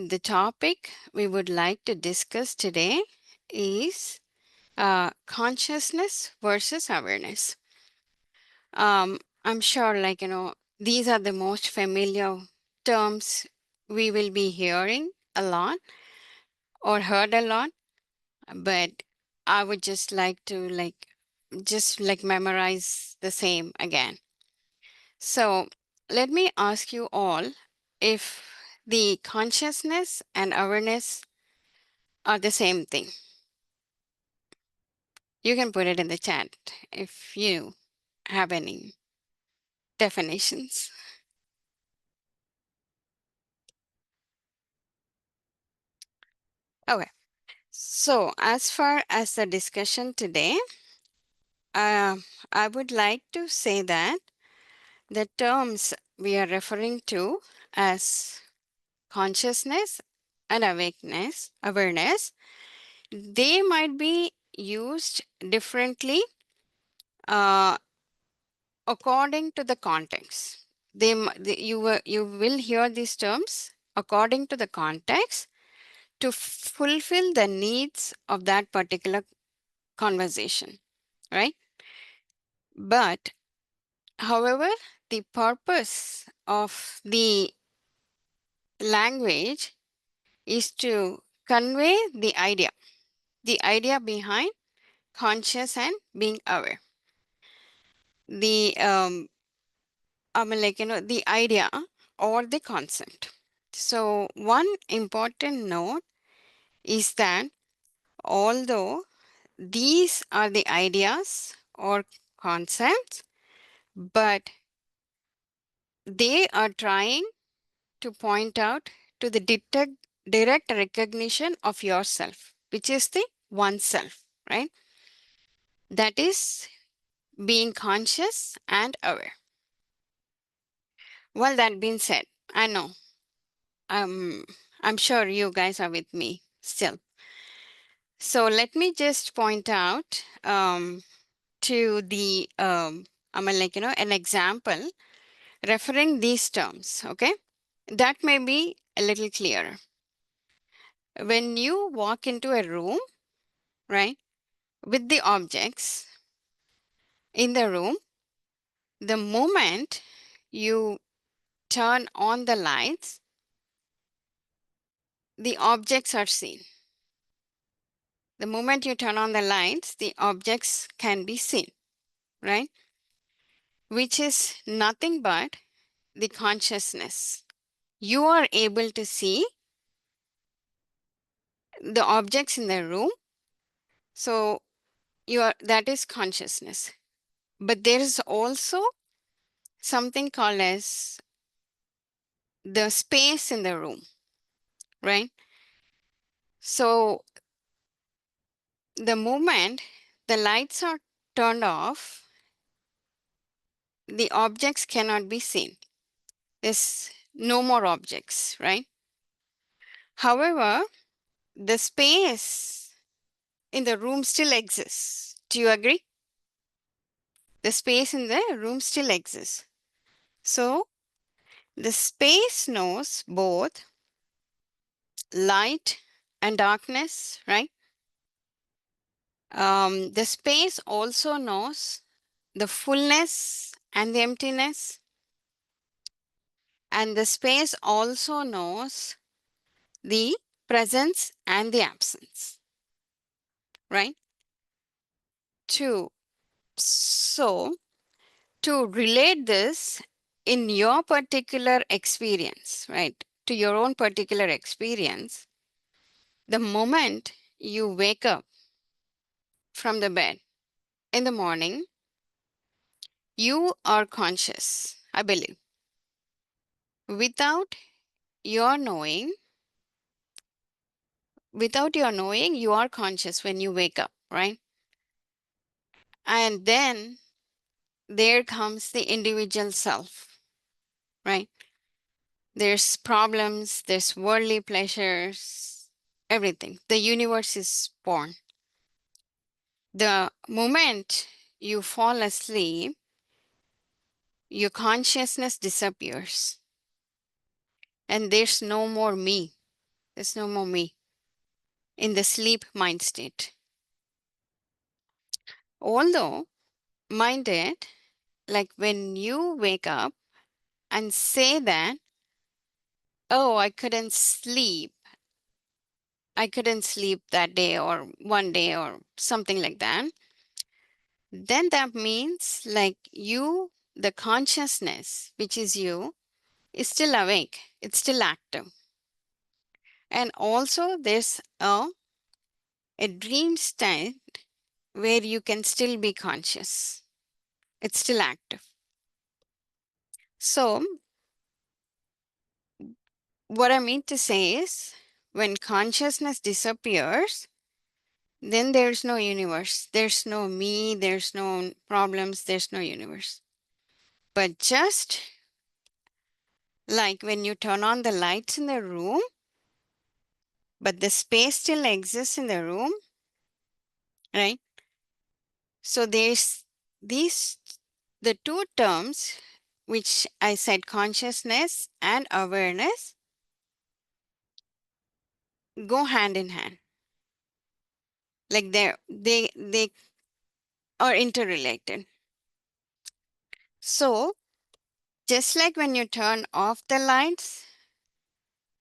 the topic we would like to discuss today is consciousness versus awareness. I'm sure, these are the most familiar terms we will be hearing a lot or heard a lot, but I would just like to memorize the same again. So let me ask you all if the consciousness and awareness are the same thing. You can put it in the chat if you have any definitions. Okay. So, as far as the discussion today, uh, I would like to say that the terms we are referring to as consciousness and awareness, they might be used differently uh, according to the context. You will hear these terms according to the context to fulfill the needs of that particular conversation, right? But, however, the purpose of the language is to convey the idea behind conscious and being aware. The the idea or the concept. So, one important note is that although these are the ideas or concepts, but they are trying to point out to the direct recognition of yourself, which is the oneself, right? That is being conscious and aware. Well, that being said, I know I'm sure you guys are with me still. So let me just point out to the an example referring these terms, okay? That may be a little clearer. When you walk into a room, right, with the objects in the room, the moment you turn on the lights, the objects are seen. The moment you turn on the lights, the objects can be seen, right? Which is nothing but the consciousness. You are able to see the objects in the room. So that is consciousness. But there is also something called as the space in the room, right? So the moment the lights are turned off, the objects cannot be seen. There's no more objects, right? However, the space in the room still exists. Do you agree? The space in the room still exists. So the space knows both light and darkness, right? The space also knows the fullness and the emptiness. And the space also knows the presence and the absence, right? Two. So, to relate this in your particular experience, right? To your own particular experience, the moment you wake up from the bed in the morning, you are conscious, I believe. Without your knowing, you are conscious when you wake up, right? And then there comes the individual self, right? There's problems, there's worldly pleasures, everything. The universe is born. The moment you fall asleep, your consciousness disappears and there's no more me. There's no more me in the sleep mind state. Although, mind it, like when you wake up and say that, oh, I couldn't sleep that day or one day or something like that, then that means like you, the consciousness, which is you, is still awake, it's still active. And also, there's a dream state where you can still be conscious, it's still active. So, what I mean to say is, when consciousness disappears, then there's no universe. There's no me, there's no problems, there's no universe. But just like when you turn on the lights in the room, but the space still exists in the room, right? So there's these, the two terms which I said, consciousness and awareness, go hand in hand. Like they are interrelated. So just like when you turn off the lights,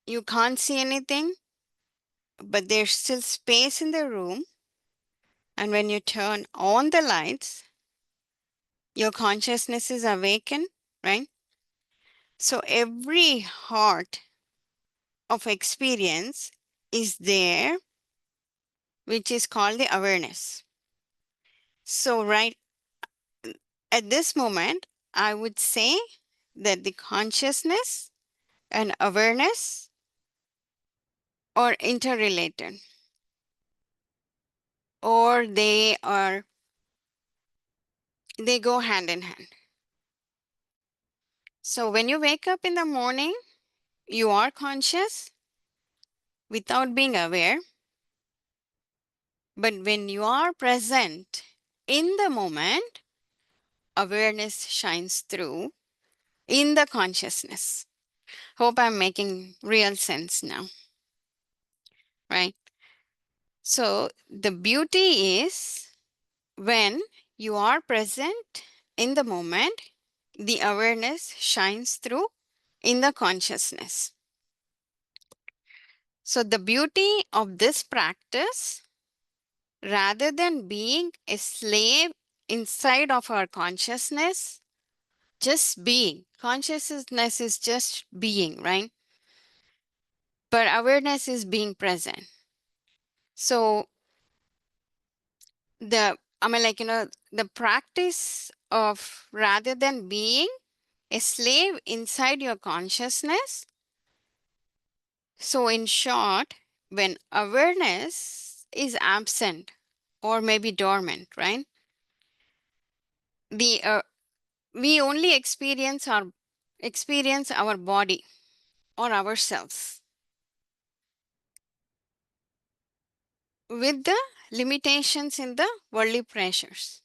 you can't see anything, but there's still space in the room. And when you turn on the lights, your consciousness is awakened, right? So every heart of experience is there, which is called the awareness. So, right at this moment, I would say that the consciousness and awareness are interrelated, or they go hand in hand. So when you wake up in the morning, you are conscious without being aware. But when you are present in the moment, awareness shines through in the consciousness. Hope I'm making real sense now, right? So the beauty is when you are present in the moment, the awareness shines through in the consciousness. So the beauty of this practice, rather than being a slave inside of our consciousness, just being. Consciousness is just being, right? But awareness is being present. So the practice of, rather than being a slave inside your consciousness. So in short, when awareness is absent or maybe dormant, right? The we only experience our body or ourselves with the limitations in the worldly pressures.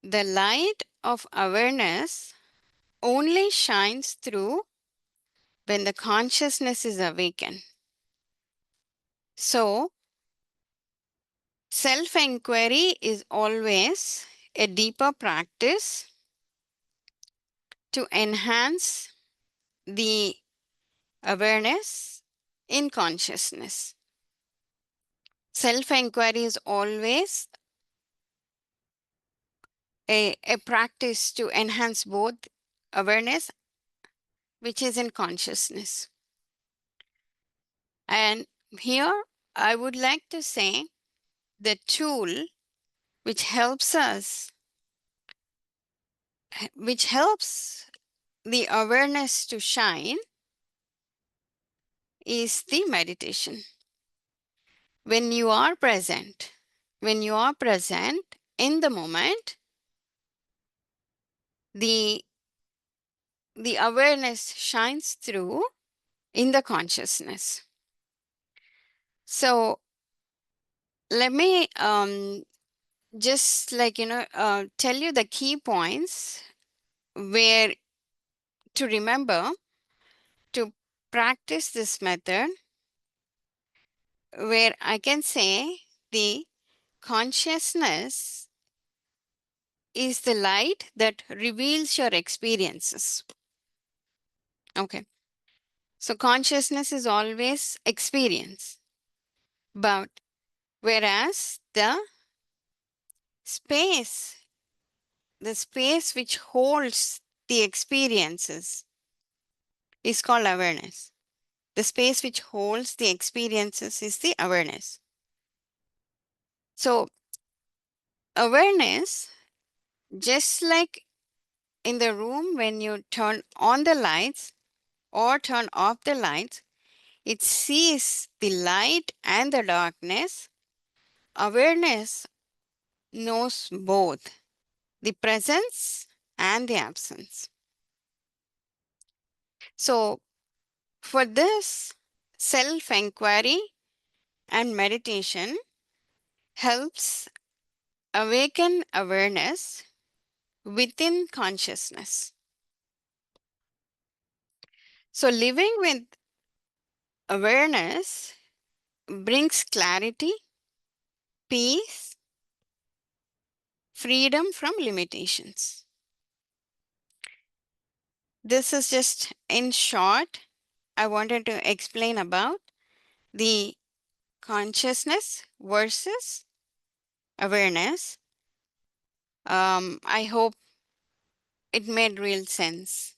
The light of awareness only shines through when the consciousness is awakened. So, self-inquiry is always a deeper practice to enhance the awareness in consciousness. Self-inquiry is always a practice to enhance both awareness, which is in consciousness. And here I would like to say the tool which helps us, which helps the awareness to shine, is the meditation. When you are present, when you are present in the moment, the awareness shines through in the consciousness. So let me just tell you the key points where to remember to practice this method where I can say the consciousness is the light that reveals your experiences. Okay. So consciousness is always experience. But whereas space, the space which holds the experiences is called awareness. The space which holds the experiences is the awareness. So awareness, just like in the room when you turn on the lights or turn off the lights, it sees the light and the darkness. Awareness knows both the presence and the absence. So, for this, self inquiry and meditation helps awaken awareness within consciousness. So, living with awareness brings clarity, peace, freedom from limitations. This is just in short, I wanted to explain about the consciousness versus awareness. I hope it made real sense.